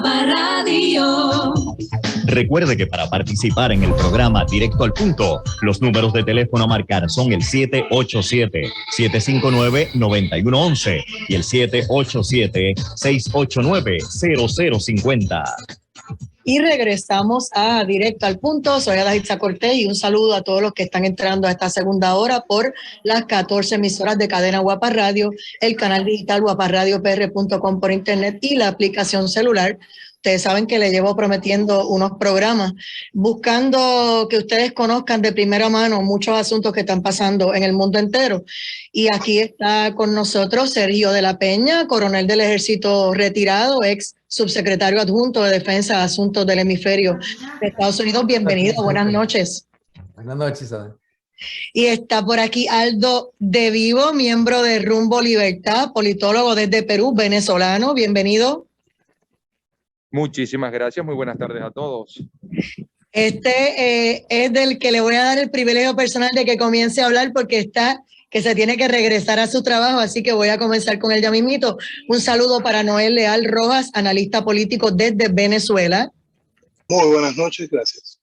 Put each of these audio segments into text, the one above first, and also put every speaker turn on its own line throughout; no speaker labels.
Guapa Radio.
Recuerde que para participar en el programa Directo al Punto, los números de teléfono a marcar son el 787-759-9111 y el 787-689-0050.
Y regresamos a Directo al Punto. Soy Adaitza Cortés y un saludo a todos los que están entrando a esta segunda hora por las 14 emisoras de cadena Guapa Radio, el canal digital guaparadiopr.com por internet y la aplicación celular. Ustedes saben que le llevo prometiendo unos programas buscando que ustedes conozcan de primera mano muchos asuntos que están pasando en el mundo entero. Y aquí está con nosotros Sergio de la Peña, coronel del Ejército retirado, ex subsecretario adjunto de Defensa de Asuntos del Hemisferio de Estados Unidos. Bienvenido, buenas noches.
Buenas noches, Ada.
Y está por aquí Aldo de Vivo, miembro de Rumbo Libertad, politólogo desde Perú, venezolano. Bienvenido.
Muchísimas gracias, muy buenas tardes a todos.
Este es del que le voy a dar el privilegio personal de que comience a hablar porque está que se tiene que regresar a su trabajo, así que voy a comenzar con él ya mismito. Un saludo para Noel Leal Rojas, analista político desde Venezuela.
Muy buenas noches, gracias.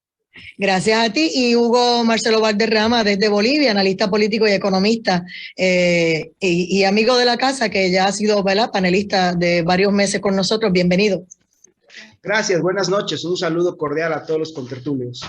Gracias a ti. Y Hugo Marcelo Valderrama desde Bolivia, analista político y economista y amigo de la casa, que ya ha sido, ¿verdad?, panelista de varios meses con nosotros. Bienvenido.
Gracias, buenas noches. Un saludo cordial a todos los contertulios.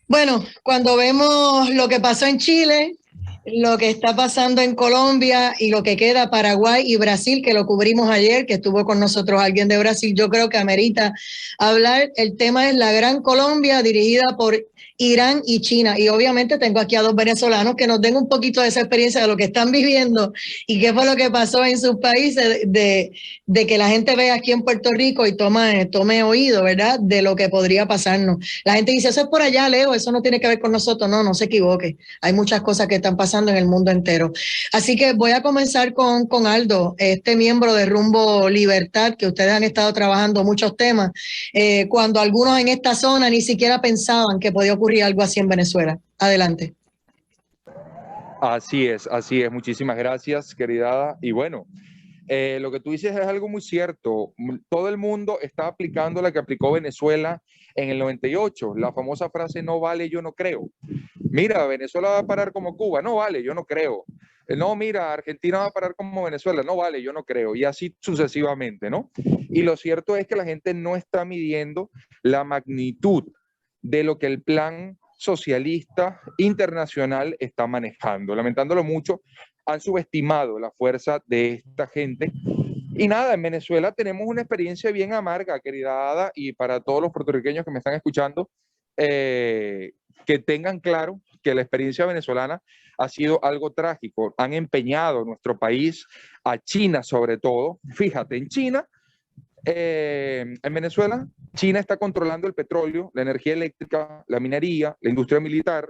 Bueno, cuando vemos lo que pasó en Chile, lo que está pasando en Colombia y lo que queda Paraguay y Brasil, que lo cubrimos ayer, que estuvo con nosotros alguien de Brasil, yo creo que amerita hablar. El tema es la Gran Colombia, dirigida por Irán y China. Y obviamente tengo aquí a dos venezolanos que nos den un poquito de esa experiencia de lo que están viviendo y qué fue lo que pasó en sus países, de que la gente vea aquí en Puerto Rico y tome oído, ¿verdad?, de lo que podría pasarnos. La gente dice, eso es por allá, Leo, eso no tiene que ver con nosotros. No, no se equivoque. Hay muchas cosas que están pasando en el mundo entero. Así que voy a comenzar con Aldo, este miembro de Rumbo Libertad, que ustedes han estado trabajando muchos temas, cuando algunos en esta zona ni siquiera pensaban que podía ocurrir algo así en Venezuela. Adelante.
Así es. Muchísimas gracias, querida Ada. Y bueno, lo que tú dices es algo muy cierto. Todo el mundo está aplicando la que aplicó Venezuela en el 98, la famosa frase no vale, yo no creo. Mira, Venezuela va a parar como Cuba, no vale, yo no creo. No, mira, Argentina va a parar como Venezuela, no vale, yo no creo. Y así sucesivamente, ¿no? Y lo cierto es que la gente no está midiendo la magnitud de lo que el plan socialista internacional está manejando. Lamentándolo mucho, han subestimado la fuerza de esta gente. Y nada, en Venezuela tenemos una experiencia bien amarga, querida Ada, y para todos los puertorriqueños que me están escuchando, que tengan claro que la experiencia venezolana ha sido algo trágico. Han empeñado nuestro país, a China sobre todo. Fíjate, en China, en Venezuela, China está controlando el petróleo, la energía eléctrica, la minería, la industria militar,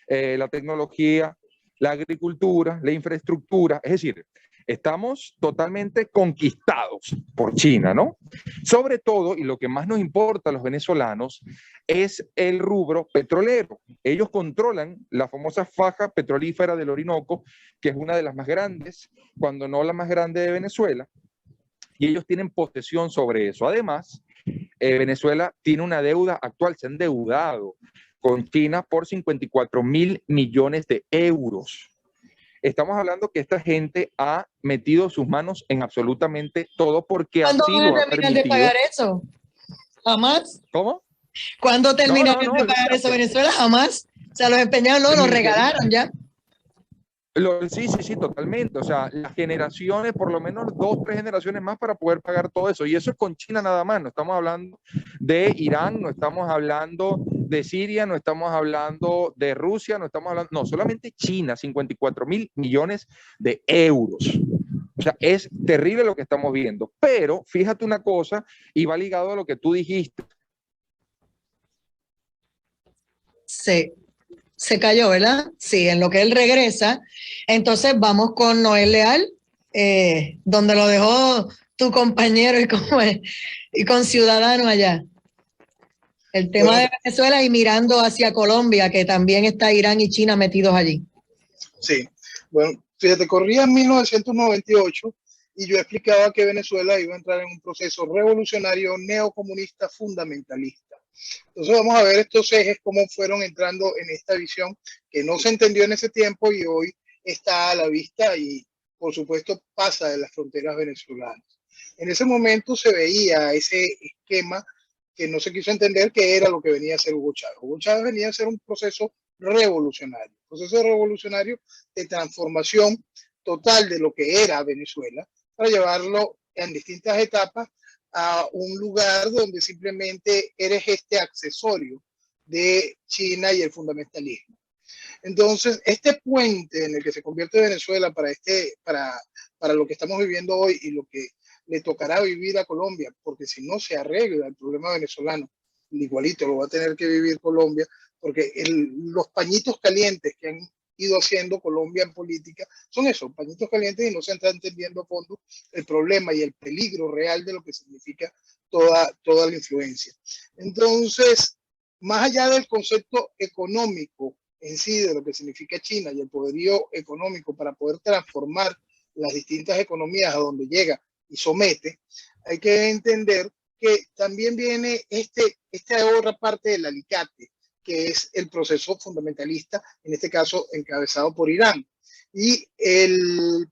la tecnología, la agricultura, la infraestructura. Es decir, estamos totalmente conquistados por China, ¿no? Sobre todo, y lo que más nos importa a los venezolanos, es el rubro petrolero. Ellos controlan la famosa faja petrolífera del Orinoco, que es una de las más grandes, cuando no la más grande de Venezuela, y ellos tienen posesión sobre eso. Además, Venezuela tiene una deuda actual, se han endeudado con China por 54.000 millones de euros. Estamos hablando que esta gente ha metido sus manos en absolutamente todo porque así lo ha permitido.
¿Cuándo van a terminar de pagar eso? ¿Jamás?
¿Cómo?
¿Cuándo terminaron de pagar eso? ¿Venezuela? ¿Jamás? O sea, los empeñados no, los regalaron ya.
Sí, totalmente. O sea, las generaciones, por lo menos 2, 3 generaciones más para poder pagar todo eso. Y eso es con China nada más. No estamos hablando de Irán, no estamos hablando de Siria, no estamos hablando de Rusia, no estamos hablando, no, solamente China, 54.000 millones de euros. O sea, es terrible lo que estamos viendo. Pero fíjate una cosa, y va ligado a lo que tú dijiste.
Sí. Se cayó, ¿verdad? Sí, en lo que él regresa. Entonces vamos con Noel Leal, donde lo dejó tu compañero y con Ciudadano allá. El tema de Venezuela y mirando hacia Colombia, que también está Irán y China metidos allí.
Sí, bueno, fíjate, corría en 1998 y yo explicaba que Venezuela iba a entrar en un proceso revolucionario neocomunista fundamentalista. Entonces vamos a ver estos ejes, cómo fueron entrando en esta visión que no se entendió en ese tiempo y hoy está a la vista y por supuesto pasa de las fronteras venezolanas. En ese momento se veía ese esquema que no se quiso entender que era lo que venía a ser Hugo Chávez. Hugo Chávez venía a ser un proceso revolucionario de transformación total de lo que era Venezuela, para llevarlo en distintas etapas a un lugar donde simplemente eres este accesorio de China y el fundamentalismo. Entonces, este puente en el que se convierte Venezuela para lo que estamos viviendo hoy y lo que le tocará vivir a Colombia, porque si no se arregla el problema venezolano, igualito lo va a tener que vivir Colombia, porque los pañitos calientes que han ido haciendo Colombia en política son esos pañitos calientes y no se está entendiendo a fondo el problema y el peligro real de lo que significa toda la influencia. Entonces, más allá del concepto económico en sí de lo que significa China y el poderío económico para poder transformar las distintas economías a donde llega y somete, hay que entender que también viene esta otra parte del alicate, que es el proceso fundamentalista, en este caso encabezado por Irán. Y el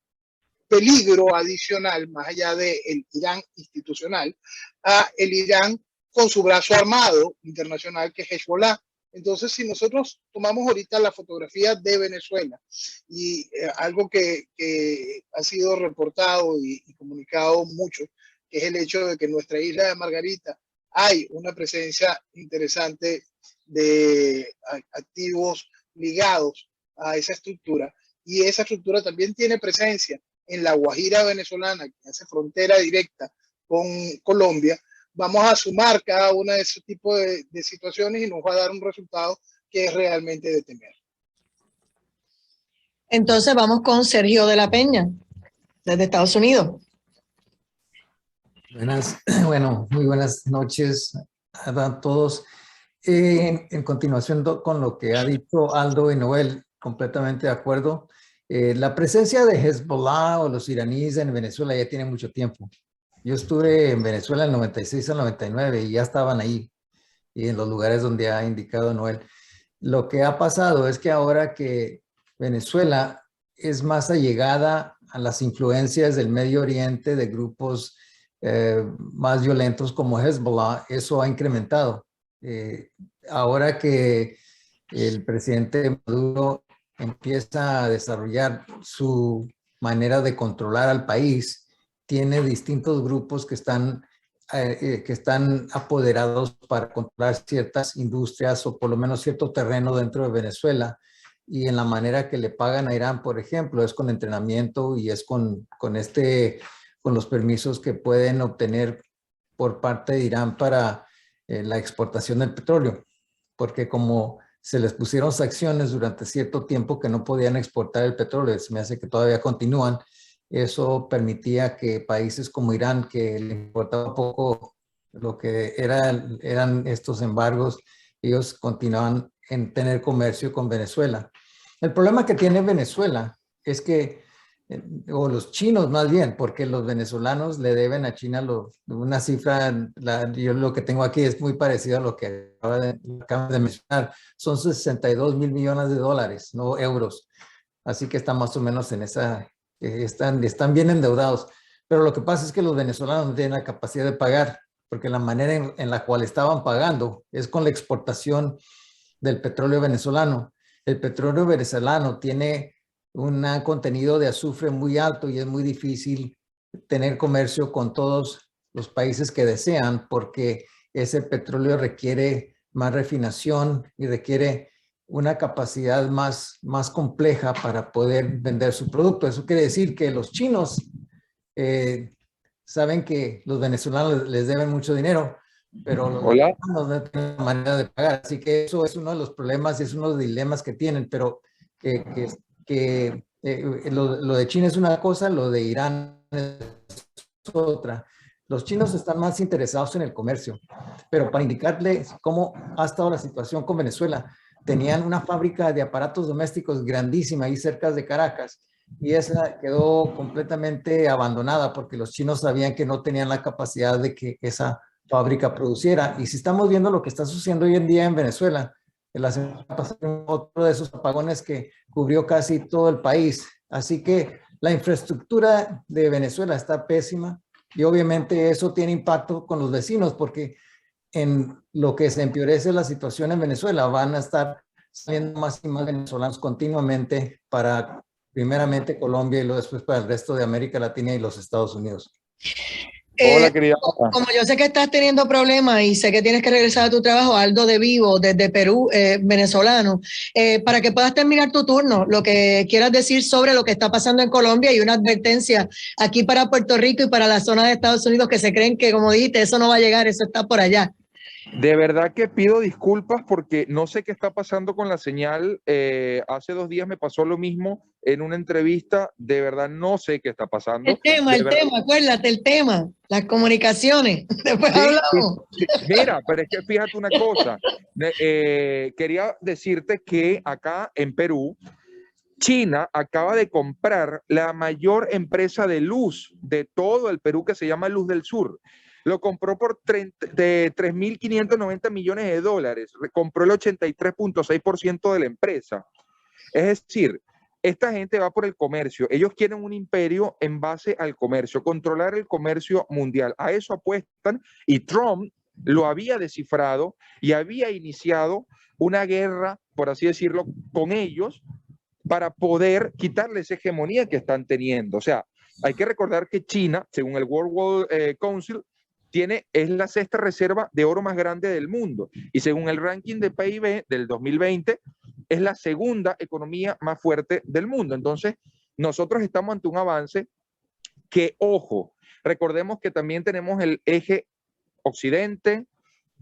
peligro adicional, más allá del Irán institucional, a el Irán con su brazo armado internacional, que es Hezbollah. Entonces, si nosotros tomamos ahorita la fotografía de Venezuela y algo que ha sido reportado y comunicado mucho, que es el hecho de que en nuestra isla de Margarita hay una presencia interesante de activos ligados a esa estructura, y esa estructura también tiene presencia en la Guajira venezolana, que hace frontera directa con Colombia. Vamos a sumar cada una de esos tipos de situaciones y nos va a dar un resultado que es realmente de temer.
Entonces vamos con Sergio de la Peña, desde Estados Unidos.
Muy buenas noches a todos. En continuación con lo que ha dicho Aldo y Noel, completamente de acuerdo. La presencia de Hezbollah o los iraníes en Venezuela ya tiene mucho tiempo. Yo estuve en Venezuela en el 96 al 99 y ya estaban ahí, y en los lugares donde ha indicado Noel. Lo que ha pasado es que ahora que Venezuela es más allegada a las influencias del Medio Oriente, de grupos más violentos como Hezbollah, eso ha incrementado. Ahora que el presidente Maduro empieza a desarrollar su manera de controlar al país, tiene distintos grupos que están apoderados para controlar ciertas industrias o por lo menos cierto terreno dentro de Venezuela, y en la manera que le pagan a Irán, por ejemplo, es con entrenamiento y es con los permisos que pueden obtener por parte de Irán para la exportación del petróleo, porque como se les pusieron sanciones durante cierto tiempo que no podían exportar el petróleo, se me hace que todavía continúan, eso permitía que países como Irán, que le importaba poco lo que eran estos embargos, ellos continuaban en tener comercio con Venezuela. El problema que tiene Venezuela es que, o los chinos más bien, porque los venezolanos le deben a China una cifra, yo lo que tengo aquí es muy parecido a lo que acabo de mencionar, son 62 mil millones de dólares, no euros. Así que está más o menos en esa, están bien endeudados. Pero lo que pasa es que los venezolanos no tienen la capacidad de pagar, porque la manera en la cual estaban pagando es con la exportación del petróleo venezolano. El petróleo venezolano tiene un contenido de azufre muy alto y es muy difícil tener comercio con todos los países que desean, porque ese petróleo requiere más refinación y requiere una capacidad más compleja para poder vender su producto. Eso quiere decir que los chinos saben que los venezolanos les deben mucho dinero, pero los venezolanos no tienen manera de pagar. Así que eso es uno de los problemas y es uno de los dilemas que tienen, pero lo de China es una cosa, lo de Irán es otra. Los chinos están más interesados en el comercio, pero para indicarles cómo ha estado la situación con Venezuela, tenían una fábrica de aparatos domésticos grandísima ahí cerca de Caracas, y esa quedó completamente abandonada porque los chinos sabían que no tenían la capacidad de que esa fábrica produciera. Y si estamos viendo lo que está sucediendo hoy en día en Venezuela, la semana pasada otro de esos apagones que cubrió casi todo el país. Así que la infraestructura de Venezuela está pésima y obviamente eso tiene impacto con los vecinos porque en lo que se empeorece la situación en Venezuela van a estar saliendo más y más venezolanos continuamente para primeramente Colombia y luego después para el resto de América Latina y los Estados Unidos.
Hola, querida.
Como yo sé que estás teniendo problemas y sé que tienes que regresar a tu trabajo, Aldo de Vivo, desde Perú, venezolano, para que puedas terminar tu turno, lo que quieras decir sobre lo que está pasando en Colombia y una advertencia aquí para Puerto Rico y para la zona de Estados Unidos que se creen que, como dijiste, eso no va a llegar, eso está por allá.
De verdad que pido disculpas porque no sé qué está pasando con la señal. Hace 2 días me pasó lo mismo en una entrevista. De verdad no sé qué está pasando.
El tema, acuérdate, el tema, las comunicaciones. Después
Sí,
hablamos.
sí, mira, pero es que fíjate una cosa. Quería decirte que acá en Perú, China acaba de comprar la mayor empresa de luz de todo el Perú que se llama Luz del Sur. Lo compró por 3.590 millones de dólares. Compró el 83.6% de la empresa. Es decir, esta gente va por el comercio. Ellos quieren un imperio en base al comercio, controlar el comercio mundial. A eso apuestan y Trump lo había descifrado y había iniciado una guerra, por así decirlo, con ellos para poder quitarles esa hegemonía que están teniendo. O sea, hay que recordar que China, según el World Council, es la 6ª reserva de oro más grande del mundo. Y según el ranking de PIB del 2020, es la 2ª economía más fuerte del mundo. Entonces, nosotros estamos ante un avance que, ojo, recordemos que también tenemos el eje occidente,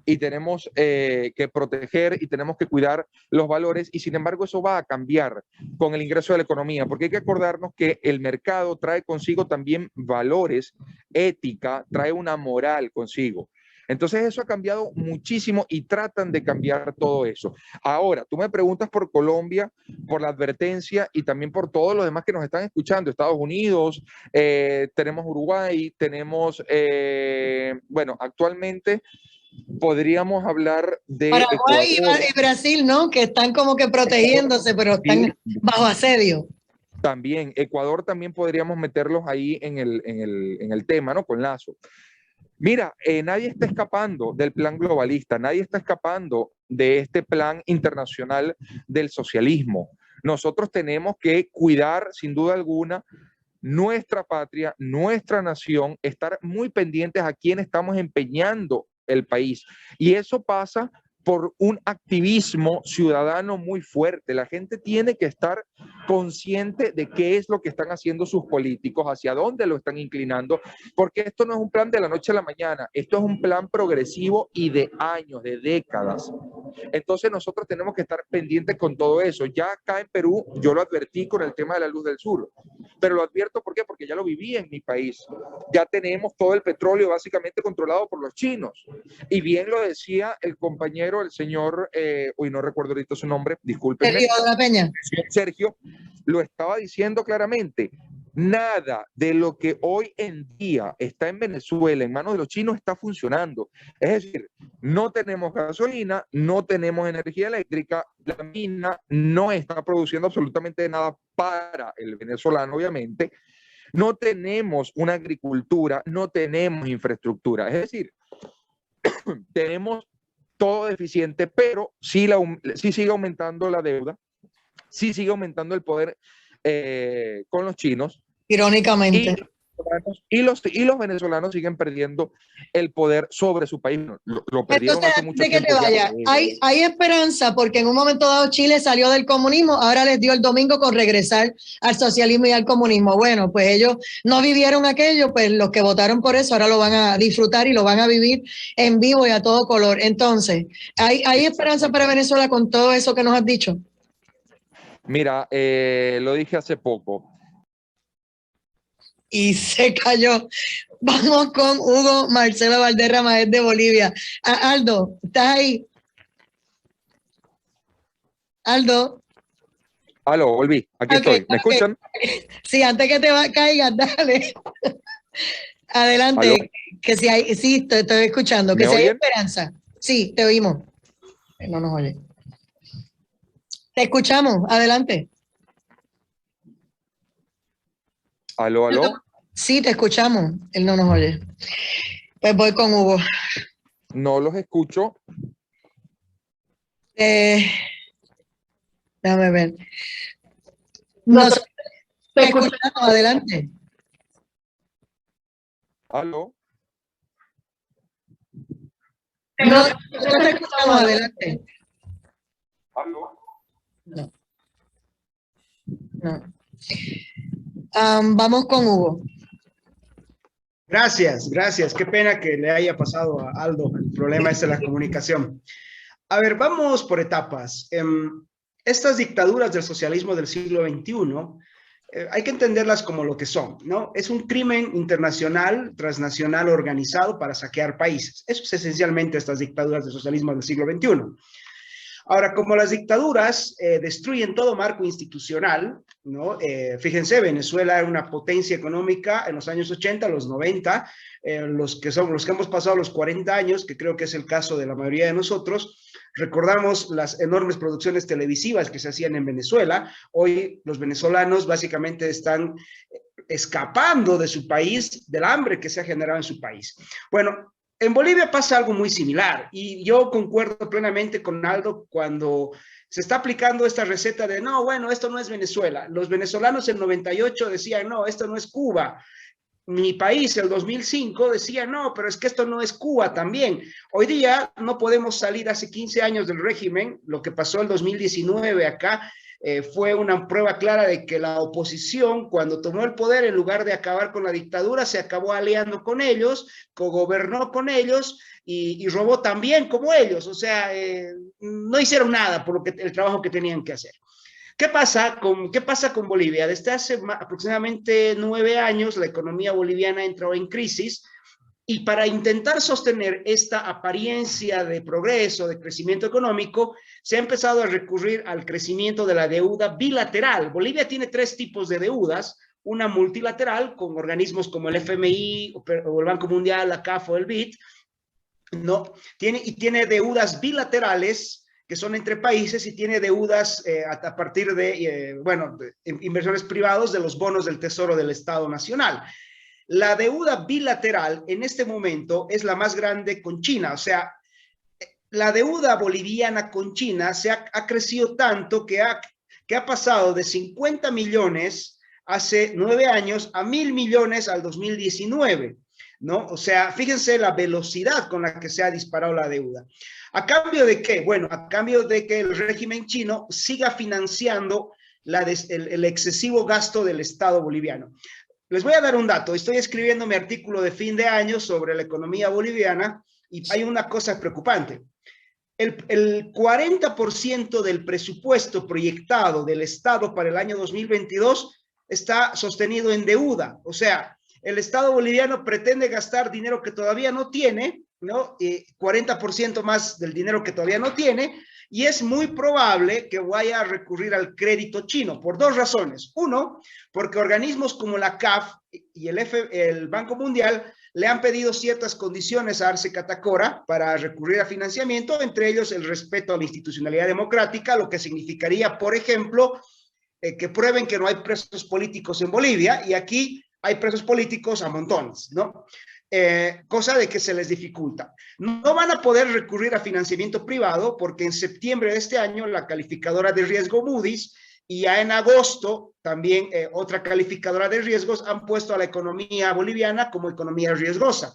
y tenemos que proteger y tenemos que cuidar los valores y sin embargo eso va a cambiar con el ingreso de la economía porque hay que acordarnos que el mercado trae consigo también valores, ética, trae una moral consigo. Entonces eso ha cambiado muchísimo y tratan de cambiar todo eso. Ahora, tú me preguntas por Colombia, por la advertencia y también por todos los demás que nos están escuchando, Estados Unidos, tenemos Uruguay, tenemos, bueno, actualmente podríamos hablar de
Paraguay
Ecuador.
y Brasil, ¿no? Que están como que protegiéndose, pero están bajo asedio.
También, Ecuador también podríamos meterlos ahí en el tema, ¿no? Con Lazo. Mira, nadie está escapando del plan globalista, nadie está escapando de este plan internacional del socialismo. Nosotros tenemos que cuidar, sin duda alguna, nuestra patria, nuestra nación, estar muy pendientes a quién estamos empeñando el país. Y eso pasa por un activismo ciudadano muy fuerte. La gente tiene que estar consciente de qué es lo que están haciendo sus políticos, hacia dónde lo están inclinando, porque esto no es un plan de la noche a la mañana, esto es un plan progresivo y de años, de décadas. Entonces nosotros tenemos que estar pendientes con todo eso. Ya acá en Perú yo lo advertí con el tema de la Luz del Sur, pero lo advierto ¿por qué? Porque ya lo viví en mi país. Ya tenemos todo el petróleo básicamente controlado por los chinos. Y bien lo decía el compañero, el señor, no recuerdo ahorita su nombre, discúlpenme.
Sergio de la Peña.
Sergio lo estaba diciendo claramente. Nada de lo que hoy en día está en Venezuela en manos de los chinos está funcionando. Es decir, no tenemos gasolina, no tenemos energía eléctrica, la mina no está produciendo absolutamente nada para el venezolano, obviamente. No tenemos una agricultura, no tenemos infraestructura. Es decir, tenemos todo deficiente, pero sí sigue aumentando la deuda, sí sigue aumentando el poder con los chinos.
Irónicamente.
Y los venezolanos siguen perdiendo el poder sobre su país. Lo perdieron
entonces,
hace mucho
de que
tiempo.
te vaya. Hay esperanza porque en un momento dado Chile salió del comunismo, ahora les dio el domingo con regresar al socialismo y al comunismo. Bueno, pues ellos no vivieron aquello, pues los que votaron por eso ahora lo van a disfrutar y lo van a vivir en vivo y a todo color. Entonces, ¿hay esperanza para Venezuela con todo eso que nos has dicho?
Mira, lo dije hace poco.
Y se cayó. Vamos con Hugo Marcelo Valderrama de Bolivia. Aldo, ¿estás ahí? Aldo.
Aló, volví. Aquí
Ok,
estoy. ¿Me
ok.
escuchan?
Sí, antes que caigas, dale. Adelante,
¿Aló?
que si hay, sí, te estoy escuchando, que
¿Me
si hay
oyen?
esperanza. Sí, te oímos. No nos oye. Te escuchamos, adelante.
¿Aló, aló?
Sí, te escuchamos, él no nos oye. Pues voy con Hugo.
No los escucho.
Déjame ver. Nos te escuchamos, adelante.
¿Aló?
No te escuchamos, adelante.
¿Aló?
No. No. Vamos con Hugo.
Gracias, gracias. Qué pena que le haya pasado a Aldo el problema es de la comunicación. A ver, vamos por etapas. Estas dictaduras del socialismo del siglo XXI, hay que entenderlas como lo que son, ¿no? Es un crimen internacional, transnacional organizado para saquear países. Eso es esencialmente estas dictaduras del socialismo del siglo XXI. Ahora, como las dictaduras destruyen todo marco institucional, ¿no? Fíjense, Venezuela era una potencia económica en los años 80, los 90, los que hemos pasado los 40 años, que creo que es el caso de la mayoría de nosotros, recordamos las enormes producciones televisivas que se hacían en Venezuela. Hoy los venezolanos básicamente están escapando de su país, del hambre que se ha generado en su país. Bueno, en Bolivia pasa algo muy similar y yo concuerdo plenamente con Aldo cuando se está aplicando esta receta de no, bueno, esto no es Venezuela. Los venezolanos en 98 decían, no, esto no es Cuba. Mi país, el 2005, decía, no, pero es que esto no es Cuba también. Hoy día no podemos salir hace 15 años del régimen. Lo que pasó el 2019 acá fue una prueba clara de que la oposición, cuando tomó el poder, en lugar de acabar con la dictadura, se acabó aliando con ellos, cogobernó con ellos y robó también como ellos. O sea, no hicieron nada por el trabajo que tenían que hacer. ¿Qué pasa con Bolivia? Desde hace aproximadamente 9 años, la economía boliviana entró en crisis y para intentar sostener esta apariencia de progreso, de crecimiento económico, se ha empezado a recurrir al crecimiento de la deuda bilateral. Bolivia tiene 3 tipos de deudas, una multilateral con organismos como el FMI o el Banco Mundial, la CAF o el BID, ¿no? Tiene deudas bilaterales que son entre países y tiene deudas a partir de, inversores privados de los bonos del Tesoro del Estado Nacional. La deuda bilateral en este momento es la más grande con China, o sea, la deuda boliviana con China ha crecido tanto que ha pasado de 50 millones hace 9 años a 1.000 millones al 2019, ¿no? O sea, fíjense la velocidad con la que se ha disparado la deuda. ¿A cambio de qué? Bueno, a cambio de que el régimen chino siga financiando el excesivo gasto del Estado boliviano. Les voy a dar un dato. Estoy escribiendo mi artículo de fin de año sobre la economía boliviana y hay una cosa preocupante. El 40% del presupuesto proyectado del Estado para el año 2022 está sostenido en deuda. O sea, el Estado boliviano pretende gastar dinero que todavía no tiene, ¿no? 40% más del dinero que todavía no tiene, y es muy probable que vaya a recurrir al crédito chino por 2 razones. Uno, porque organismos como la CAF y el Banco Mundial le han pedido ciertas condiciones a Arce Catacora para recurrir a financiamiento, entre ellos el respeto a la institucionalidad democrática, lo que significaría, por ejemplo, que prueben que no hay presos políticos en Bolivia, y aquí hay presos políticos a montones, ¿no? Cosa de que se les dificulta. No van a poder recurrir a financiamiento privado porque en septiembre de este año la calificadora de riesgo Moody's y ya en agosto también otra calificadora de riesgos han puesto a la economía boliviana como economía riesgosa.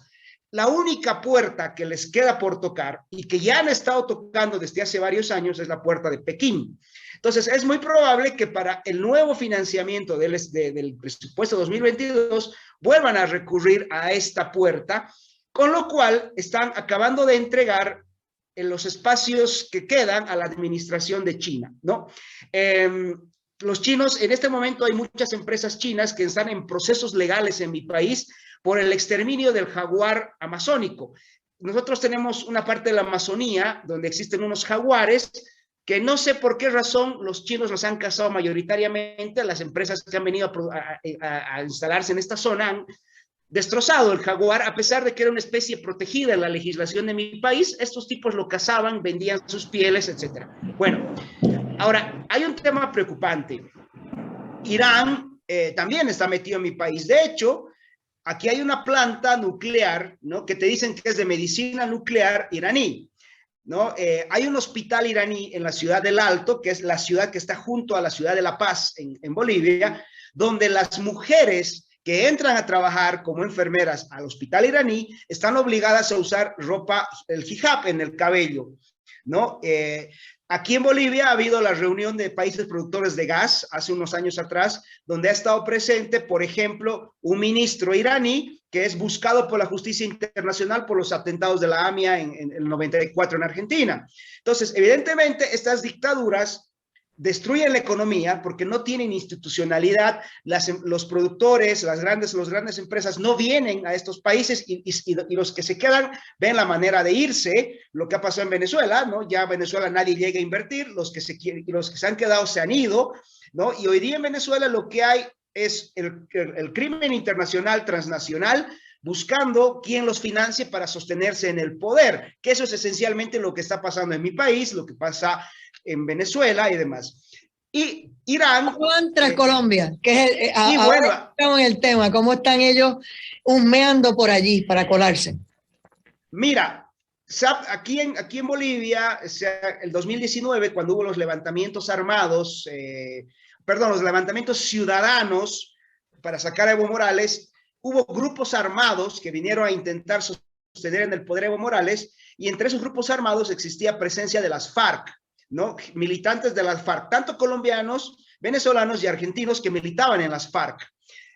La única puerta que les queda por tocar y que ya han estado tocando desde hace varios años es la puerta de Pekín. Entonces, es muy probable que para el nuevo financiamiento del presupuesto 2022 vuelvan a recurrir a esta puerta, con lo cual están acabando de entregar en los espacios que quedan a la administración de China, ¿no? Los chinos, en este momento hay muchas empresas chinas que están en procesos legales en mi país por el exterminio del jaguar amazónico. Nosotros tenemos una parte de la Amazonía donde existen unos jaguares que no sé por qué razón los chinos los han casado mayoritariamente. Las empresas que han venido a instalarse en esta zona han destrozado el jaguar, a pesar de que era una especie protegida en la legislación de mi país. Estos tipos lo cazaban, vendían sus pieles, etc. Bueno, ahora, hay un tema preocupante. Irán también está metido en mi país. De hecho, aquí hay una planta nuclear, ¿no?, que te dicen que es de medicina nuclear iraní, ¿no? Hay un hospital iraní en la ciudad del Alto, que es la ciudad que está junto a la ciudad de La Paz, en Bolivia, donde las mujeres que entran a trabajar como enfermeras al hospital iraní están obligadas a usar ropa, el hijab en el cabello, ¿no? Aquí en Bolivia ha habido la reunión de países productores de gas hace unos años atrás, donde ha estado presente, por ejemplo, un ministro iraní que es buscado por la justicia internacional por los atentados de la AMIA en el 94 en Argentina. Entonces, evidentemente, estas dictaduras destruyen la economía porque no tienen institucionalidad. Los productores, las grandes empresas no vienen a estos países y los que se quedan ven la manera de irse. Lo que ha pasado en Venezuela, ¿no? Ya en Venezuela nadie llega a invertir, los que se han quedado se han ido, ¿no? Y hoy día en Venezuela lo que hay es el crimen internacional transnacional buscando quién los financie para sostenerse en el poder, que eso es esencialmente lo que está pasando en mi país, lo que pasa en Venezuela y demás. Y Irán...
Contra Colombia, que es
bueno,
estamos en el tema, ¿cómo están ellos humeando por allí para colarse?
Mira, aquí en Bolivia, el 2019, cuando hubo los levantamientos armados, los levantamientos ciudadanos para sacar a Evo Morales, hubo grupos armados que vinieron a intentar sostener en el poder a Evo Morales, y entre esos grupos armados existía presencia de las FARC, ¿no? Militantes de las FARC, tanto colombianos, venezolanos y argentinos que militaban en las FARC.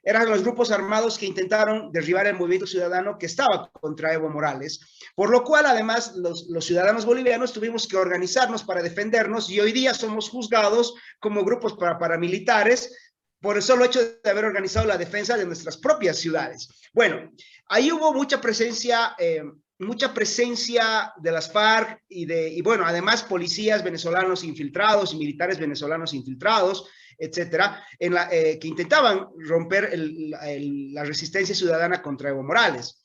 Eran los grupos armados que intentaron derribar el movimiento ciudadano que estaba contra Evo Morales, por lo cual además los ciudadanos bolivianos tuvimos que organizarnos para defendernos, y hoy día somos juzgados como grupos paramilitares por el solo hecho de haber organizado la defensa de nuestras propias ciudades. Bueno, ahí hubo mucha presencia de las FARC y bueno, además policías venezolanos infiltrados y militares venezolanos infiltrados, etcétera, que intentaban romper la resistencia ciudadana contra Evo Morales.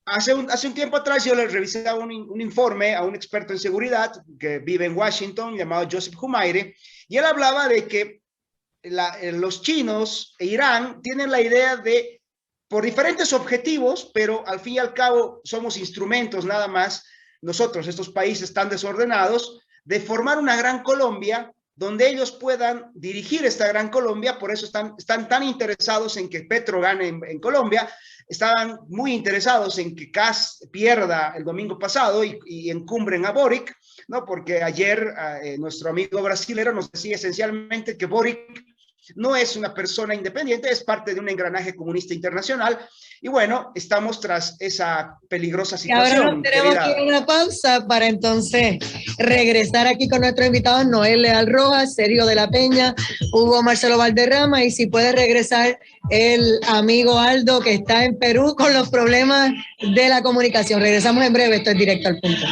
Hace un tiempo atrás yo le revisaba un informe a un experto en seguridad que vive en Washington, llamado Joseph Humaire, y él hablaba de que los chinos e Irán tienen la idea de, por diferentes objetivos, pero al fin y al cabo somos instrumentos nada más, nosotros, estos países tan desordenados, de formar una gran Colombia donde ellos puedan dirigir esta gran Colombia. Por eso están tan interesados en que Petro gane en Colombia, estaban muy interesados en que Kast pierda el domingo pasado y encumbren a Boric, ¿no? Porque ayer nuestro amigo brasilero nos decía esencialmente que Boric no es una persona independiente, es parte de un engranaje comunista internacional. Y bueno, estamos tras esa peligrosa situación.
Ahora tenemos que ir a una pausa para entonces regresar aquí con nuestros invitados, Noel Leal Rojas, Sergio de la Peña, Hugo Marcelo Valderrama, y si puede regresar el amigo Aldo, que está en Perú con los problemas de la comunicación. Regresamos en breve, esto es Directo al Punto.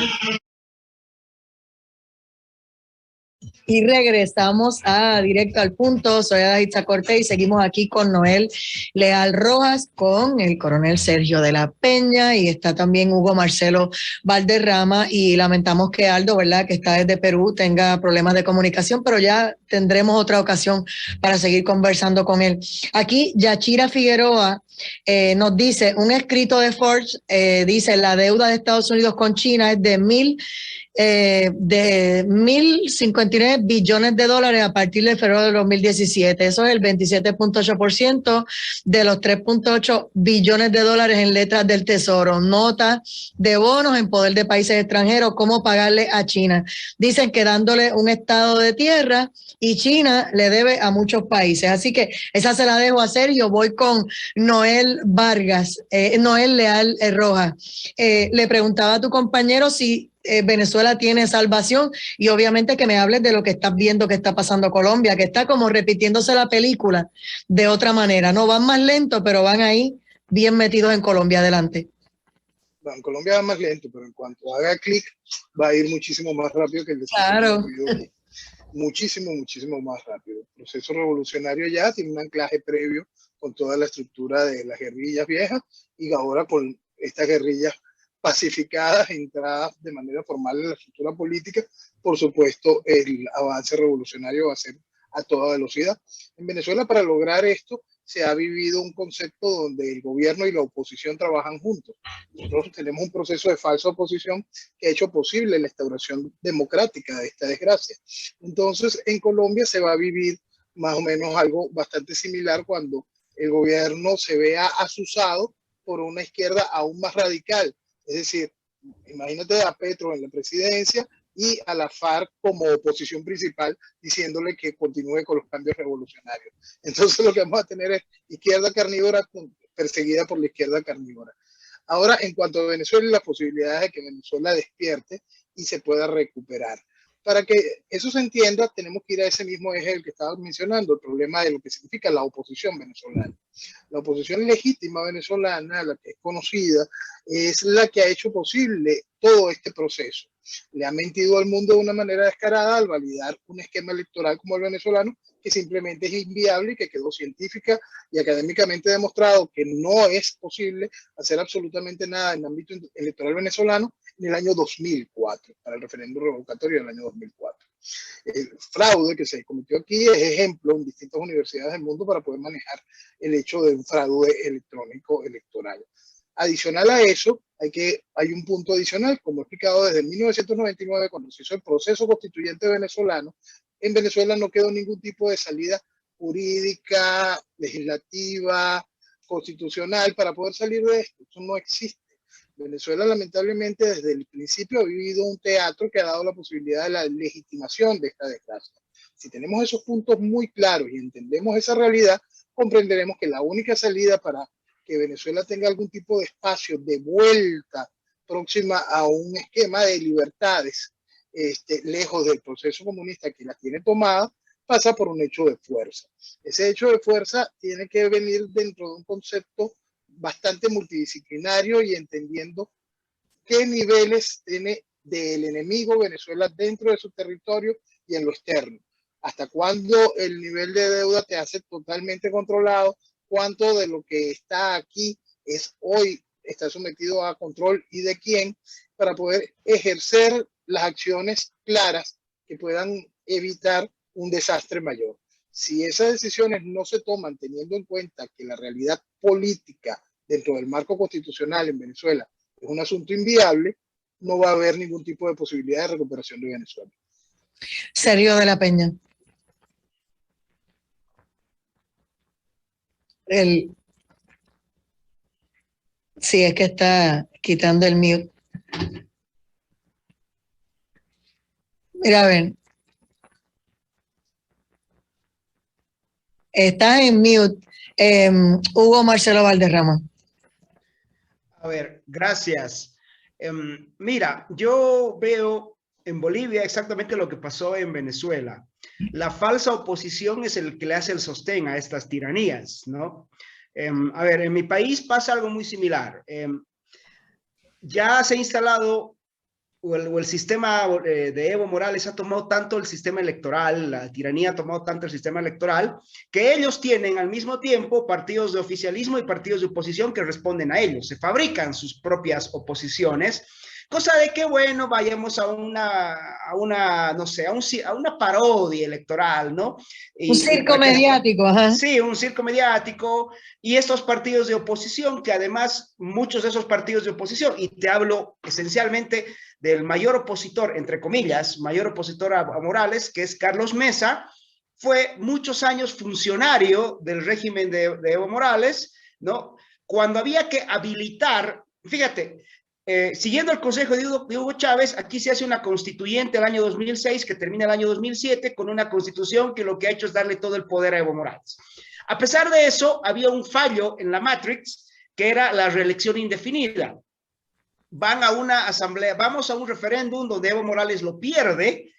Y regresamos a Directo al Punto. Soy Adaitza Cortés y seguimos aquí con Noel Leal Rojas, con el coronel Sergio de la Peña, y está también Hugo Marcelo Valderrama, y lamentamos que Aldo, ¿verdad?, que está desde Perú, tenga problemas de comunicación, pero ya tendremos otra ocasión para seguir conversando con él. Aquí Yachira Figueroa nos dice, un escrito de Forbes dice, la deuda de Estados Unidos con China es de 1.059 billones de dólares a partir de febrero de 2017. Eso es el 27.8% de los 3.8 billones de dólares en letras del Tesoro. Nota de bonos en poder de países extranjeros, cómo pagarle a China. Dicen que dándole un estado de tierra, y China le debe a muchos países. Así que esa se la dejo a Sergio. Voy con Noel Leal Rojas. Le preguntaba a tu compañero si Venezuela tiene salvación, y obviamente que me hables de lo que estás viendo que está pasando en Colombia, que está como repitiéndose la película de otra manera. No van más lento, pero van ahí bien metidos en Colombia. Adelante.
Bueno, en Colombia va más lento, pero en cuanto haga clic, va a ir muchísimo más rápido que el desarrollo
Claro.
que ha habido aquí. Muchísimo, muchísimo más rápido. El proceso revolucionario ya tiene un anclaje previo con toda la estructura de las guerrillas viejas y ahora con estas guerrillas pacificadas, entradas de manera formal en la estructura política, por supuesto, el avance revolucionario va a ser a toda velocidad. En Venezuela, para lograr esto, se ha vivido un concepto donde el gobierno y la oposición trabajan juntos. Nosotros tenemos un proceso de falsa oposición que ha hecho posible la instauración democrática de esta desgracia. Entonces, en Colombia se va a vivir más o menos algo bastante similar cuando el gobierno se vea asusado por una izquierda aún más radical. Es decir, imagínate a Petro en la presidencia y a la FARC como oposición principal diciéndole que continúe con los cambios revolucionarios. Entonces lo que vamos a tener es izquierda carnívora perseguida por la izquierda carnívora. Ahora, en cuanto a Venezuela y las posibilidades de que Venezuela despierte y se pueda recuperar. Para que eso se entienda, tenemos que ir a ese mismo eje del que estaba mencionando, el problema de lo que significa la oposición venezolana. La oposición legítima venezolana, la que es conocida, es la que ha hecho posible todo este proceso. Le ha mentido al mundo de una manera descarada al validar un esquema electoral como el venezolano, que simplemente es inviable y que quedó científica y académicamente demostrado que no es posible hacer absolutamente nada en el ámbito electoral venezolano en el año 2004, para el referéndum revocatorio del año 2004. El fraude que se cometió aquí es ejemplo en distintas universidades del mundo para poder manejar el hecho de un fraude electrónico electoral. Adicional a eso, hay un punto adicional, como he explicado desde 1999, cuando se hizo el proceso constituyente venezolano, en Venezuela no quedó ningún tipo de salida jurídica, legislativa, constitucional para poder salir de esto. Eso no existe. Venezuela lamentablemente desde el principio ha vivido un teatro que ha dado la posibilidad de la legitimación de esta desgracia. Si tenemos esos puntos muy claros y entendemos esa realidad, comprenderemos que la única salida para que Venezuela tenga algún tipo de espacio de vuelta próxima a un esquema de libertades lejos del proceso comunista que la tiene tomada, pasa por un hecho de fuerza. Ese hecho de fuerza tiene que venir dentro de un concepto bastante multidisciplinario y entendiendo qué niveles tiene del enemigo Venezuela dentro de su territorio y en lo externo. Hasta cuándo el nivel de deuda te hace totalmente controlado, cuánto de lo que está aquí es hoy está sometido a control y de quién, para poder ejercer las acciones claras que puedan evitar un desastre mayor. Si esas decisiones no se toman teniendo en cuenta que la realidad política dentro del marco constitucional en Venezuela es un asunto inviable, no va a haber ningún tipo de posibilidad de recuperación de Venezuela.
Sergio de la Peña. Sí, es que está quitando el mute. Mira, a ver. Está en mute. Hugo Marcelo Valderrama.
A ver, gracias. Mira, yo veo en Bolivia exactamente lo que pasó en Venezuela. La falsa oposición es el que le hace el sostén a estas tiranías, ¿no? A ver, en mi país pasa algo muy similar. Ya se ha instalado o el sistema de Evo Morales ha tomado tanto el sistema electoral, la tiranía ha tomado tanto el sistema electoral, que ellos tienen al mismo tiempo partidos de oficialismo y partidos de oposición que responden a ellos. Se fabrican sus propias oposiciones, cosa de que, bueno, vayamos a una no sé, a una parodia electoral, ¿no?
Un circo mediático, ajá.
Sí, un circo mediático, y estos partidos de oposición, que además muchos de esos partidos de oposición, y te hablo esencialmente del mayor opositor, entre comillas, mayor opositor a Morales, que es Carlos Mesa, fue muchos años funcionario del régimen de Evo Morales, ¿no? Cuando había que habilitar, fíjate, siguiendo el consejo de Hugo Chávez, aquí se hace una constituyente el año 2006 que termina el año 2007 con una constitución que lo que ha hecho es darle todo el poder a Evo Morales. A pesar de eso, había un fallo en la Matrix que era la reelección indefinida. Van a una asamblea, vamos a un referéndum donde Evo Morales lo pierde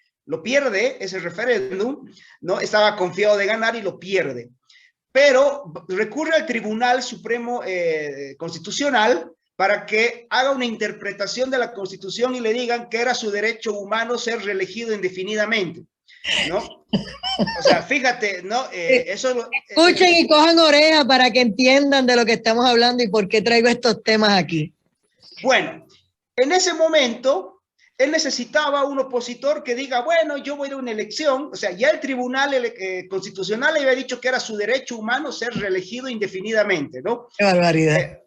ese referéndum, ¿no? Estaba confiado de ganar y lo pierde. Pero recurre al Tribunal Supremo Constitucional para que haga una interpretación de la Constitución y le digan que era su derecho humano ser reelegido indefinidamente, ¿no? O sea, fíjate, ¿no?
Escuchen y cojan oreja para que entiendan de lo que estamos hablando y por qué traigo estos temas aquí.
Bueno, en ese momento, él necesitaba un opositor que diga, bueno, yo voy a una elección, o sea, ya el Tribunal Constitucional le había dicho que era su derecho humano ser reelegido indefinidamente, ¿no?
Qué barbaridad.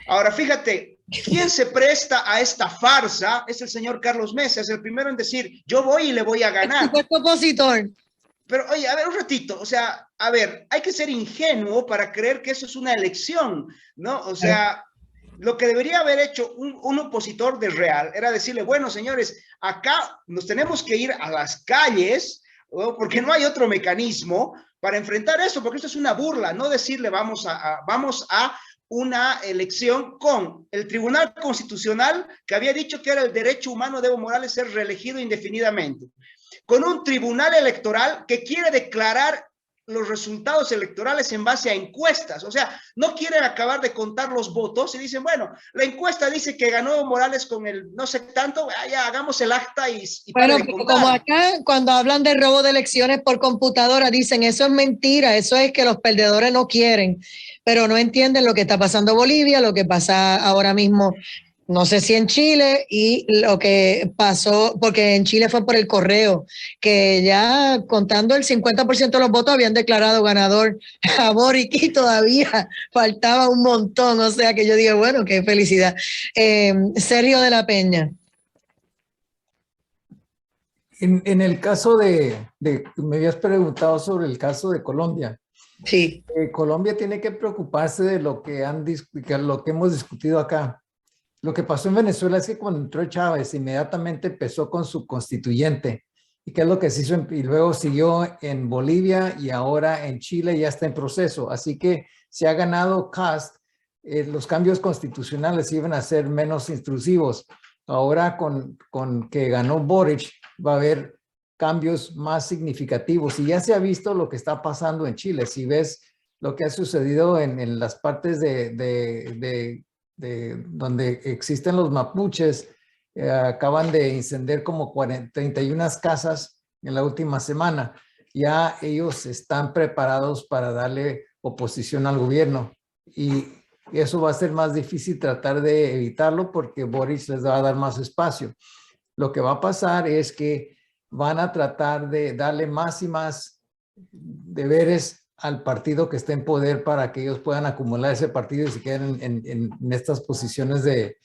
Ahora, fíjate, ¿quién se presta a esta farsa? Es el señor Carlos Mesa, es el primero en decir, yo voy y le voy a ganar.
El supuesto opositor.
Pero, oye, a ver, un ratito, o sea, a ver, hay que ser ingenuo para creer que eso es una elección, ¿no? O sea, lo que debería haber hecho un opositor de real era decirle, bueno, señores, acá nos tenemos que ir a las calles, ¿no? Porque no hay otro mecanismo para enfrentar eso, porque esto es una burla, no decirle vamos a una elección con el Tribunal Constitucional que había dicho que era el derecho humano de Evo Morales ser reelegido indefinidamente, con un tribunal electoral que quiere declarar los resultados electorales en base a encuestas. O sea, no quieren acabar de contar los votos y dicen, bueno, la encuesta dice que ganó Evo Morales con el no sé tanto, ya hagamos el acta y
bueno, como acá cuando hablan de robo de elecciones por computadora dicen eso es mentira, eso es que los perdedores no quieren, pero no entienden lo que está pasando en Bolivia, lo que pasa ahora mismo. No sé si en Chile y lo que pasó, porque en Chile fue por el correo, que ya contando el 50% de los votos habían declarado ganador a Boric y todavía faltaba un montón. O sea que yo digo, bueno, qué felicidad. Sergio de la Peña.
En el caso me habías preguntado sobre el caso de Colombia.
Sí.
Colombia tiene que preocuparse de lo que hemos discutido acá. Lo que pasó en Venezuela es que cuando entró Chávez, inmediatamente empezó con su constituyente. ¿Y qué es lo que se hizo? Y luego siguió en Bolivia y ahora en Chile ya está en proceso. Así que se ha ganado Cast. Los cambios constitucionales iban a ser menos intrusivos. Ahora con que ganó Boric va a haber cambios más significativos. Y ya se ha visto lo que está pasando en Chile. Si ves lo que ha sucedido en las partes de donde existen los mapuches, acaban de incendiar como 31 casas en la última semana. Ya ellos están preparados para darle oposición al gobierno y eso va a ser más difícil tratar de evitarlo porque Boris les va a dar más espacio. Lo que va a pasar es que van a tratar de darle más y más deberes al partido que esté en poder para que ellos puedan acumular ese partido y se queden en estas posiciones de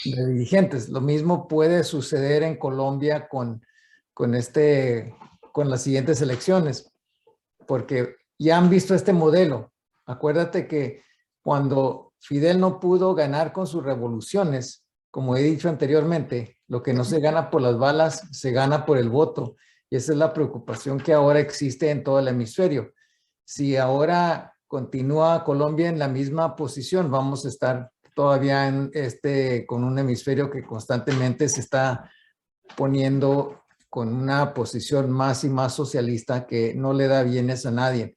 dirigentes. Lo mismo puede suceder en Colombia con las siguientes elecciones, porque ya han visto este modelo. Acuérdate que cuando Fidel no pudo ganar con sus revoluciones, como he dicho anteriormente, lo que no se gana por las balas, se gana por el voto. Y esa es la preocupación que ahora existe en todo el hemisferio. Si ahora continúa Colombia en la misma posición, vamos a estar todavía con un hemisferio que constantemente se está poniendo con una posición más y más socialista que no le da bienes a nadie.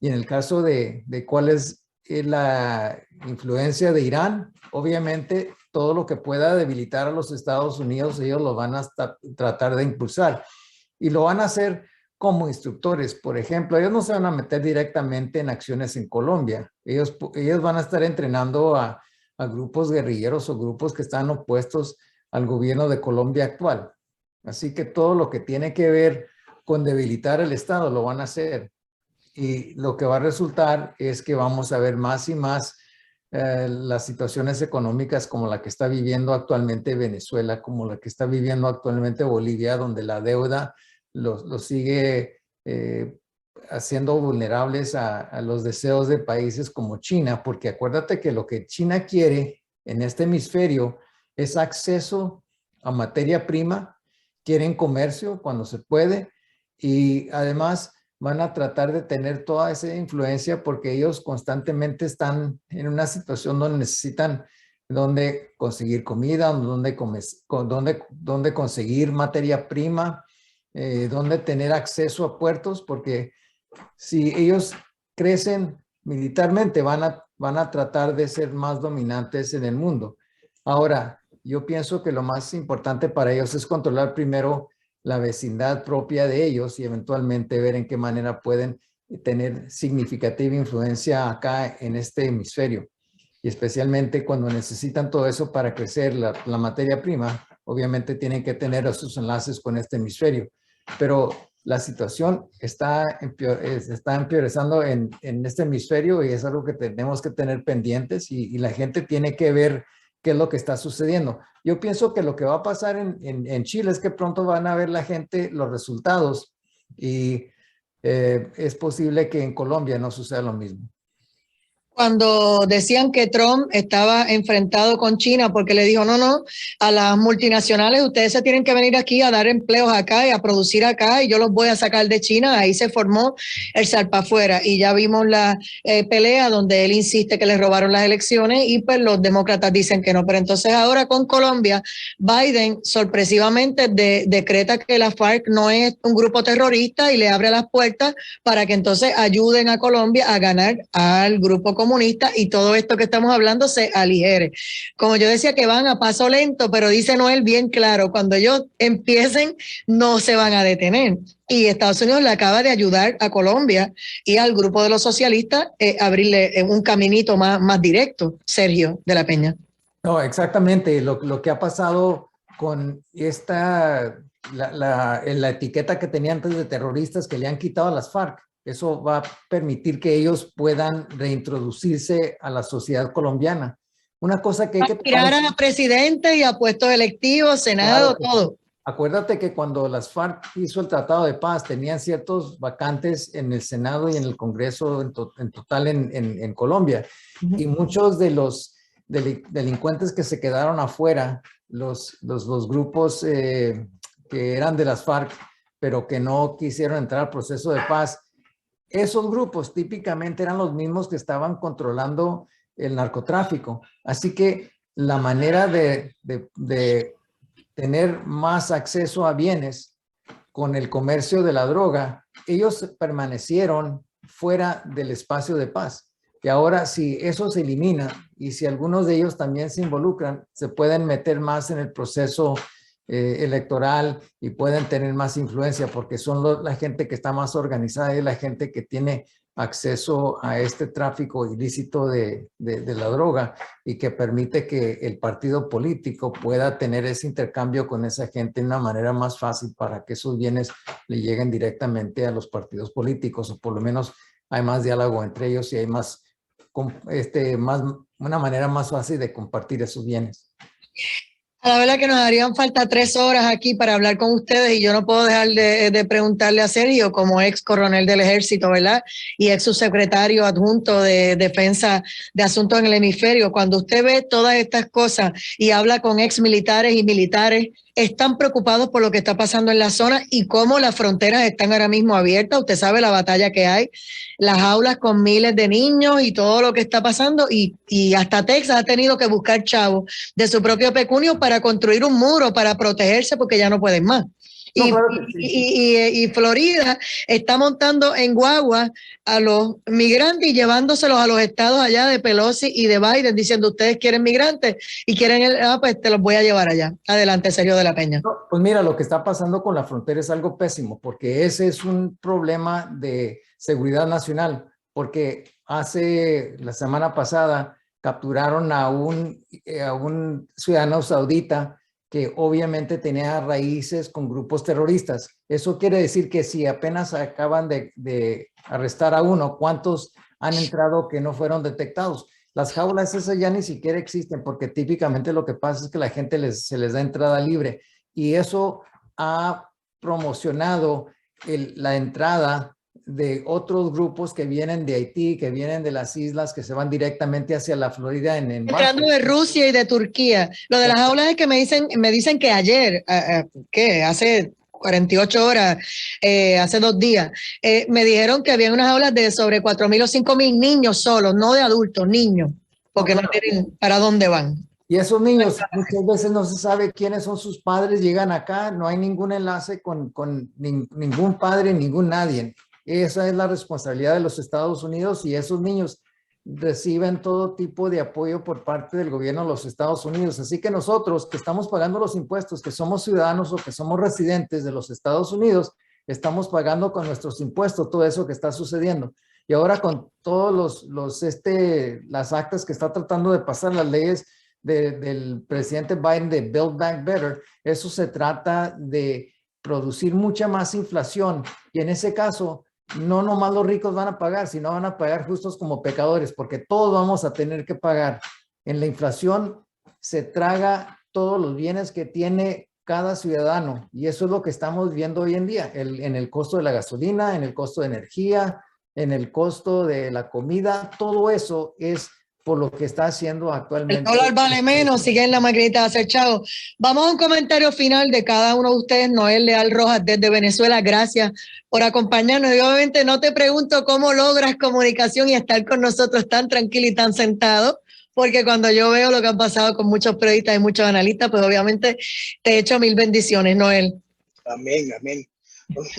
Y en el caso de cuál es la influencia de Irán, obviamente todo lo que pueda debilitar a los Estados Unidos, ellos lo van a tratar de impulsar. Y lo van a hacer como instructores. Por ejemplo, ellos no se van a meter directamente en acciones en Colombia. Ellos van a estar entrenando a grupos guerrilleros o grupos que están opuestos al gobierno de Colombia actual. Así que todo lo que tiene que ver con debilitar el Estado lo van a hacer. Y lo que va a resultar es que vamos a ver más y más las situaciones económicas como la que está viviendo actualmente Venezuela, como la que está viviendo actualmente Bolivia, donde la deuda los sigue haciendo vulnerables a los deseos de países como China, porque acuérdate que lo que China quiere en este hemisferio es acceso a materia prima, quieren comercio cuando se puede y además van a tratar de tener toda esa influencia porque ellos constantemente están en una situación donde necesitan donde conseguir comida, donde conseguir materia prima, donde tener acceso a puertos, porque si ellos crecen militarmente van a tratar de ser más dominantes en el mundo. Ahora, yo pienso que lo más importante para ellos es controlar primero la vecindad propia de ellos y eventualmente ver en qué manera pueden tener significativa influencia acá en este hemisferio. Y especialmente cuando necesitan todo eso para crecer la materia prima, obviamente tienen que tener sus enlaces con este hemisferio. Pero la situación está empeorando en este hemisferio y es algo que tenemos que tener pendientes y la gente tiene que ver qué es lo que está sucediendo. Yo pienso que lo que va a pasar en Chile es que pronto van a ver la gente los resultados y es posible que en Colombia no suceda lo mismo.
Cuando decían que Trump estaba enfrentado con China porque le dijo, no, a las multinacionales ustedes se tienen que venir aquí a dar empleos acá y a producir acá y yo los voy a sacar de China, ahí se formó el salpafuera y ya vimos la pelea donde él insiste que les robaron las elecciones y pues los demócratas dicen que no, pero entonces ahora con Colombia, Biden sorpresivamente decreta que la FARC no es un grupo terrorista y le abre las puertas para que entonces ayuden a Colombia a ganar al grupo comunista y todo esto que estamos hablando se aligere. Como yo decía que van a paso lento, pero dice Noel bien claro, cuando ellos empiecen no se van a detener. Y Estados Unidos le acaba de ayudar a Colombia y al grupo de los socialistas abrirle un caminito más directo, Sergio de la Peña.
No, exactamente. Lo que ha pasado con la etiqueta que tenía antes de terroristas que le han quitado a las FARC, eso va a permitir que ellos puedan reintroducirse a la sociedad colombiana. Una cosa que hay que
aspirar a presidente y a puestos electivos, Senado, claro, todo.
Acuérdate que cuando las FARC hizo el Tratado de Paz, tenían ciertos vacantes en el Senado y en el Congreso en total en Colombia. Y muchos de los delincuentes que se quedaron afuera, los grupos que eran de las FARC, pero que no quisieron entrar al proceso de paz, esos grupos típicamente eran los mismos que estaban controlando el narcotráfico. Así que la manera de tener más acceso a bienes con el comercio de la droga, ellos permanecieron fuera del espacio de paz. Y ahora si eso se elimina y si algunos de ellos también se involucran, se pueden meter más en el proceso electoral y pueden tener más influencia porque son la gente que está más organizada y la gente que tiene acceso a este tráfico ilícito de la droga y que permite que el partido político pueda tener ese intercambio con esa gente de una manera más fácil para que esos bienes le lleguen directamente a los partidos políticos o por lo menos hay más diálogo entre ellos y hay una manera más fácil de compartir esos bienes.
La verdad que nos harían falta 3 horas aquí para hablar con ustedes y yo no puedo dejar de preguntarle a Sergio como ex coronel del ejército, ¿verdad? Y ex subsecretario adjunto de defensa de asuntos en el hemisferio. Cuando usted ve todas estas cosas y habla con ex militares y militares, están preocupados por lo que está pasando en la zona y cómo las fronteras están ahora mismo abiertas. Usted sabe la batalla que hay, las aulas con miles de niños y todo lo que está pasando y hasta Texas ha tenido que buscar chavos de su propio pecunio para construir un muro para protegerse porque ya no pueden más. No, claro y Florida está montando en guagua a los migrantes y llevándoselos a los estados allá de Pelosi y de Biden diciendo ustedes quieren migrantes y quieren pues te los voy a llevar allá. Adelante, Sergio de la Peña.
No, pues mira, lo que está pasando con la frontera es algo pésimo porque ese es un problema de seguridad nacional porque la semana pasada capturaron a un ciudadano saudita que obviamente tenía raíces con grupos terroristas. Eso quiere decir que si apenas acaban de arrestar a uno, ¿cuántos han entrado que no fueron detectados? Las jaulas esas ya ni siquiera existen porque típicamente lo que pasa es que la gente se les da entrada libre y eso ha promocionado la entrada de otros grupos que vienen de Haití, que vienen de las islas, que se van directamente hacia la Florida
entrando de Rusia y de Turquía. Lo de las aulas es que me dicen que ayer, hace 48 horas, hace 2 días, me dijeron que había unas aulas de sobre 4,000 o 5,000 niños solos, no de adultos, niños, porque no tienen para dónde van.
Y esos niños muchas veces no se sabe quiénes son sus padres, llegan acá, no hay ningún enlace con ningún padre, ningún nadie. Esa es la responsabilidad de los Estados Unidos y esos niños reciben todo tipo de apoyo por parte del gobierno de los Estados Unidos. Así que nosotros que estamos pagando los impuestos, que somos ciudadanos o que somos residentes de los Estados Unidos, estamos pagando con nuestros impuestos todo eso que está sucediendo. Y ahora con todos las actas que está tratando de pasar, las leyes del presidente Biden de Build Back Better, eso se trata de producir mucha más inflación. Y en ese caso, no nomás los ricos van a pagar, sino van a pagar justos como pecadores, porque todos vamos a tener que pagar. En la inflación se traga todos los bienes que tiene cada ciudadano, y eso es lo que estamos viendo hoy en día, en el costo de la gasolina, en el costo de energía, en el costo de la comida. Todo eso es por lo que está haciendo actualmente.
El dólar vale menos, sigue en la maquinita de hacer chavo. Vamos a un comentario final de cada uno de ustedes. Noel Leal Rojas desde Venezuela, gracias por acompañarnos. Y obviamente no te pregunto cómo logras comunicación y estar con nosotros tan tranquilo y tan sentado, porque cuando yo veo lo que han pasado con muchos periodistas y muchos analistas, pues obviamente te echo mil bendiciones, Noel.
Amén, amén.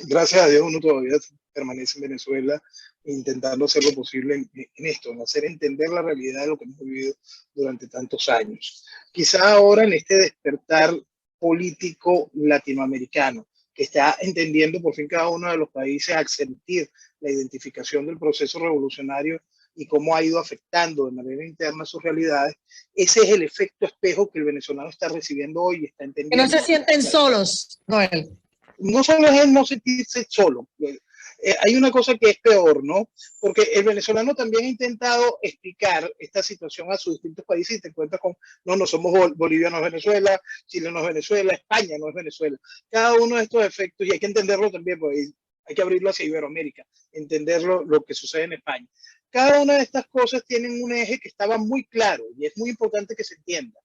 Gracias a Dios uno todavía permanece en Venezuela intentando hacer lo posible en esto, en hacer entender la realidad de lo que hemos vivido durante tantos años. Quizá ahora en este despertar político latinoamericano, que está entendiendo por fin cada uno de los países al sentir la identificación del proceso revolucionario y cómo ha ido afectando de manera interna sus realidades, ese es el efecto espejo que el venezolano está recibiendo hoy y está entendiendo.
Que no se sienten solos, Noel.
No solo es el no sentirse solo. Hay una cosa que es peor, ¿no? Porque el venezolano también ha intentado explicar esta situación a sus distintos países y te encuentras con, no somos Bolivia no es Venezuela, Chile no es Venezuela, España no es Venezuela. Cada uno de estos efectos, y hay que entenderlo también, porque hay que abrirlo hacia Iberoamérica, entenderlo lo que sucede en España. Cada una de estas cosas tienen un eje que estaba muy claro y es muy importante que se entienda.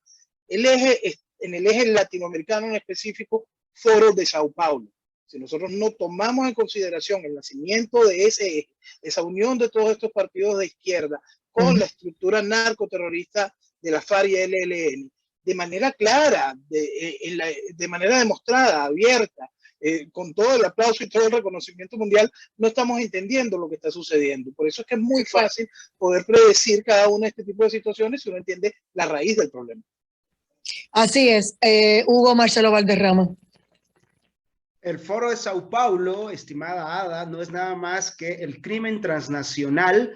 El eje, en el eje latinoamericano en específico, Foro de Sao Paulo. Si nosotros no tomamos en consideración el nacimiento de ese eje, esa unión de todos estos partidos de izquierda con la estructura narcoterrorista de la FARC y el ELN, de manera clara, de manera demostrada, abierta, con todo el aplauso y todo el reconocimiento mundial, no estamos entendiendo lo que está sucediendo. Por eso es que es muy fácil poder predecir cada una de este tipo de situaciones si uno entiende la raíz del problema.
Así es. Hugo Marcelo Valderrama.
El Foro de Sao Paulo, estimada Ada, no es nada más que el crimen transnacional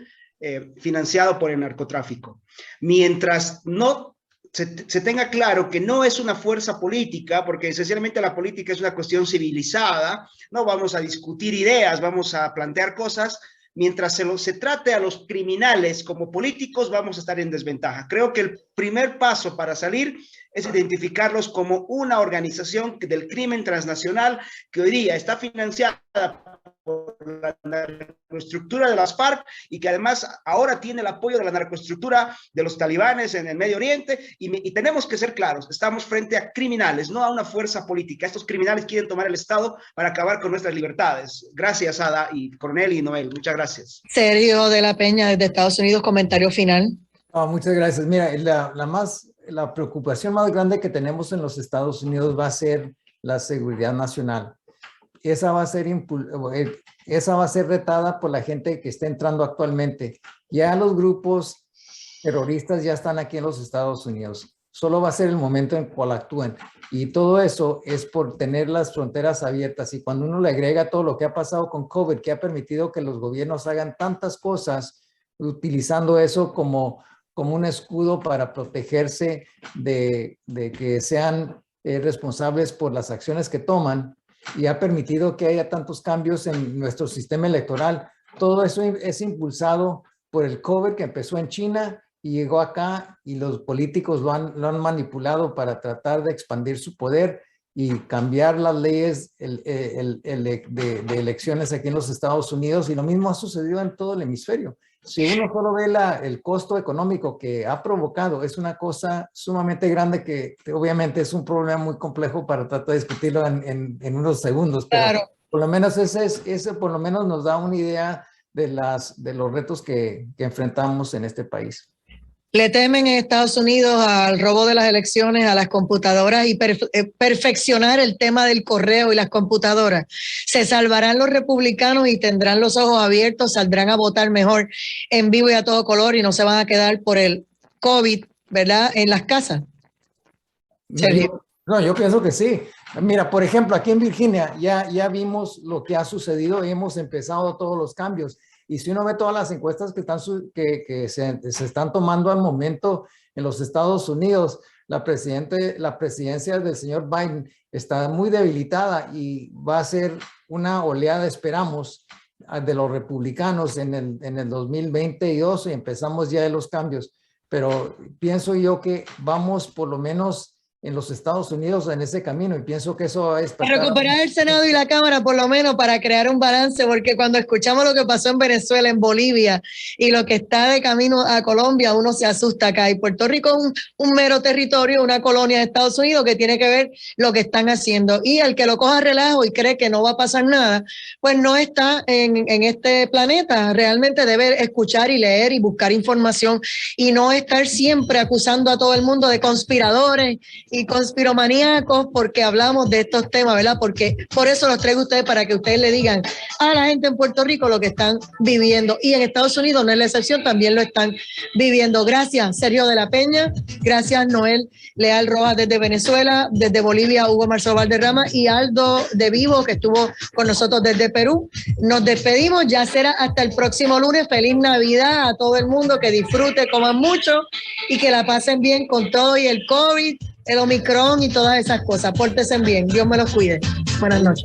financiado por el narcotráfico. Mientras no se tenga claro que no es una fuerza política, porque esencialmente la política es una cuestión civilizada, no vamos a discutir ideas, vamos a plantear cosas. Mientras se trate a los criminales como políticos, vamos a estar en desventaja. Creo que el primer paso para salir es identificarlos como una organización del crimen transnacional que hoy día está financiada por la narcoestructura de las FARC y que además ahora tiene el apoyo de la narcoestructura de los talibanes en el Medio Oriente y tenemos que ser claros, estamos frente a criminales, no a una fuerza política. Estos criminales quieren tomar el Estado para acabar con nuestras libertades. Gracias, Ada, y Coronel y Noel, muchas gracias.
Sergio de la Peña desde Estados Unidos, comentario final.
Muchas gracias. Mira, la preocupación más grande que tenemos en los Estados Unidos va a ser la seguridad nacional. Esa va a ser retada por la gente que está entrando actualmente. Ya los grupos terroristas ya están aquí en los Estados Unidos. Solo va a ser el momento en cual actúen. Y todo eso es por tener las fronteras abiertas. Y cuando uno le agrega todo lo que ha pasado con COVID, que ha permitido que los gobiernos hagan tantas cosas, utilizando eso como un escudo para protegerse de que sean responsables por las acciones que toman, y ha permitido que haya tantos cambios en nuestro sistema electoral. Todo eso es impulsado por el COVID que empezó en China y llegó acá, y los políticos lo han manipulado para tratar de expandir su poder y cambiar las leyes de elecciones aquí en los Estados Unidos, y lo mismo ha sucedido en todo el hemisferio. Si uno solo ve el costo económico que ha provocado, es una cosa sumamente grande que obviamente es un problema muy complejo para tratar de discutirlo en unos segundos. Pero claro, por lo menos ese por lo menos nos da una idea de los retos que enfrentamos en este país.
Le temen en Estados Unidos al robo de las elecciones, a las computadoras y perfeccionar el tema del correo y las computadoras. Se salvarán los republicanos y tendrán los ojos abiertos, saldrán a votar mejor en vivo y a todo color y no se van a quedar por el COVID, ¿verdad?, en las casas. Sergio.
No, yo pienso que sí. Mira, por ejemplo, aquí en Virginia ya vimos lo que ha sucedido y hemos empezado todos los cambios. Y si uno ve todas las encuestas que se están tomando al momento en los Estados Unidos, la presidencia del señor Biden está muy debilitada y va a ser una oleada, esperamos, de los republicanos en el 2022 y empezamos ya de los cambios. Pero pienso yo que vamos por lo menos en los Estados Unidos en ese camino y pienso que eso es
para recuperar el Senado y la Cámara por lo menos para crear un balance, porque cuando escuchamos lo que pasó en Venezuela, en Bolivia y lo que está de camino a Colombia, uno se asusta acá. Y Puerto Rico es un mero territorio, una colonia de Estados Unidos que tiene que ver lo que están haciendo. Y el que lo coja relajo y cree que no va a pasar nada, pues no está en este planeta. Realmente debe escuchar y leer y buscar información y no estar siempre acusando a todo el mundo de conspiradores y conspiromaníacos porque hablamos de estos temas, ¿verdad? Porque por eso los traigo a ustedes para que ustedes le digan a la gente en Puerto Rico lo que están viviendo y en Estados Unidos no es la excepción, también lo están viviendo. Gracias, Sergio de la Peña, gracias, Noel Leal Rojas desde Venezuela, desde Bolivia, Hugo Marcelo Valderrama y Aldo de Vivo que estuvo con nosotros desde Perú. Nos despedimos, ya será hasta el próximo lunes. Feliz Navidad a todo el mundo, que disfrute, coman mucho y que la pasen bien con todo y el COVID, el Omicron y todas esas cosas. Pórtense bien. Dios me los cuide. Buenas noches.